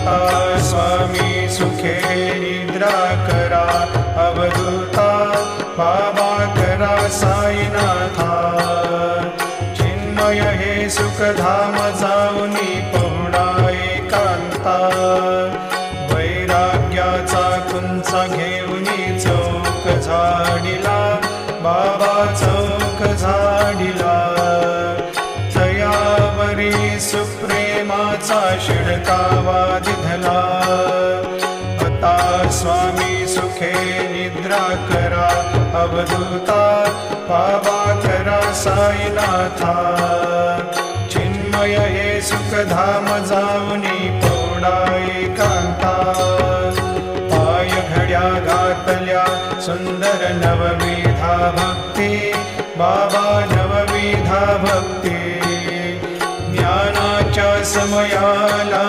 आता स्वामी सुखे निद्रा करा अवधूता बाबा करा साईनाथा चिन्मय हे सुखधाम जाऊनी पहुडा एकांता वैराग्याचा कुंचा घेऊनी चौक झाडिला बाबा चौक झाडिला तयावरी सुप्रेमाचा शिडकावा दिधला आता स्वामी सुखे निद्रा करा अवधूता बाबा करा साईनाथा चिन्मय हे सुखधाम जाऊनी पौडा एकांता पाय घड्या घातल्या सुंदर नवविधा भक्ती बाबा नवविधा भक्ती ज्ञानाच्या समयाला